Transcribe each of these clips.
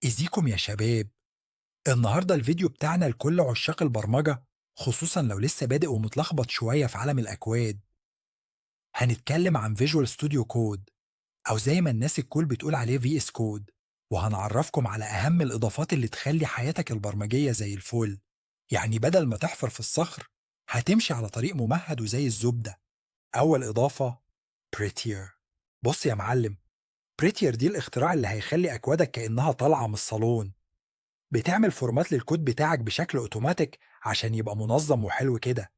إزيكم يا شباب. النهاردة الفيديو بتاعنا لكل عشاق البرمجة، خصوصا لو لسه بادئ ومتلخبط شوية في عالم الأكواد. هنتكلم عن فيجوال ستوديو كود، أو زي ما الناس الكل بتقول عليه في اس كود. وهنعرفكم على أهم الإضافات اللي تخلي حياتك البرمجية زي الفل. يعني بدل ما تحفر في الصخر، هتمشي على طريق ممهد وزي الزبدة. أول إضافة، بريتير. بص يا معلم، بريتير دي الاختراع اللي هيخلي أكوادك كأنها طالعة من الصالون. بتعمل فورمات للكود بتاعك بشكل اوتوماتيك عشان يبقى منظم وحلو كده.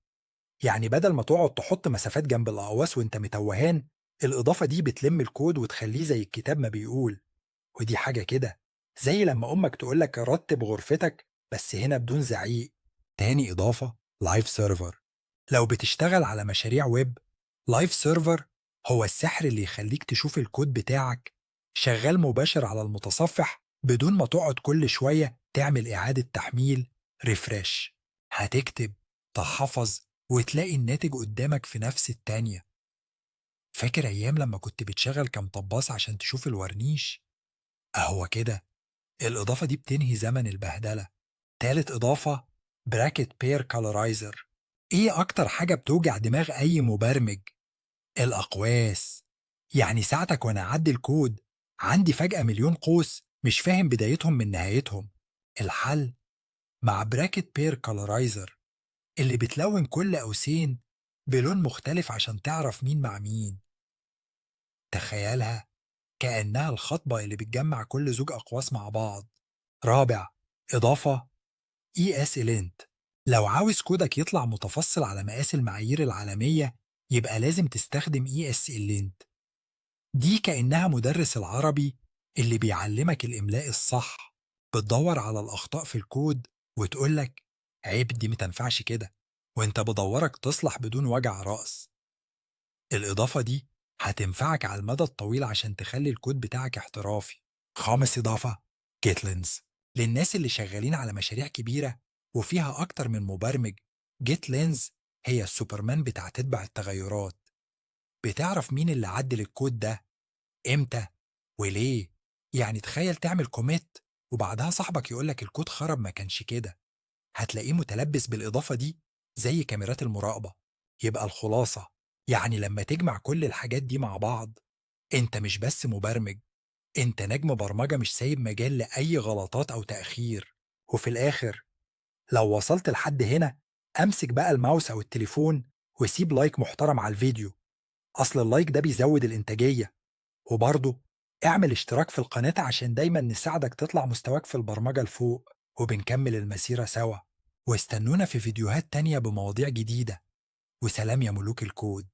يعني بدل ما تقعد تحط مسافات جنب الأقواس وانت متوهان، الإضافة دي بتلم الكود وتخليه زي الكتاب ما بيقول. ودي حاجة كده زي لما أمك تقولك رتب غرفتك، بس هنا بدون زعيق. تاني إضافة، لايف سيرفر. لو بتشتغل على مشاريع ويب، لايف سيرفر هو السحر اللي يخليك تشوف الكود بتاعك شغال مباشر على المتصفح بدون ما تقعد كل شوية تعمل إعادة تحميل ريفرش. هتكتب، تحفظ، وتلاقي الناتج قدامك في نفس التانية. فاكر أيام لما كنت بتشغل كام طباس عشان تشوف الورنيش؟ أهو كده. الإضافة دي بتنهي زمن البهدلة. تالت إضافة، براكت بير كالرايزر. إيه أكتر حاجة بتوجع دماغ أي مبرمج؟ الأقواس. يعني ساعتك وأنا أعدي الكود، عندي فجأة مليون قوس مش فاهم بدايتهم من نهايتهم. الحل، مع براكت بير كالرايزر، اللي بتلون كل قوسين بلون مختلف عشان تعرف مين مع مين. تخيلها كأنها الخطبة اللي بتجمع كل زوج أقواس مع بعض. رابع إضافة، اي اس الينت. لو عاوز كودك يطلع متفصل على مقاس المعايير العالمية، يبقى لازم تستخدم اي اس الينت. دي كأنها مدرس العربي اللي بيعلمك الإملاء الصح. بتدور على الأخطاء في الكود وتقولك عيب دي متنفعش كده، وانت بدورك تصلح بدون وجع رأس. الإضافة دي هتنفعك على المدى الطويل عشان تخلي الكود بتاعك احترافي. خامس إضافة، جيتلينز. للناس اللي شغالين على مشاريع كبيرة وفيها أكتر من مبرمج، جيتلينز هي السوبرمان بتاع تتبع التغيرات. بتعرف مين اللي عدل الكود ده، إمتى، وليه. يعني تخيل تعمل كوميت وبعدها صاحبك يقولك الكود خرب ما كانش كده، هتلاقيه متلبس بالإضافة دي زي كاميرات المراقبة. يبقى الخلاصة، يعني لما تجمع كل الحاجات دي مع بعض، انت مش بس مبرمج، انت نجم برمجة مش سايب مجال لأي غلطات أو تأخير. وفي الآخر، لو وصلت لحد هنا، أمسك بقى الماوس أو التليفون وسيب لايك محترم على الفيديو، أصل اللايك ده بيزود الإنتاجية. وبرضه اعمل اشتراك في القناة عشان دايما نساعدك تطلع مستواك في البرمجة لفوق، وبنكمل المسيرة سوا. واستنونا في فيديوهات تانية بمواضيع جديدة. وسلام يا ملوك الكود.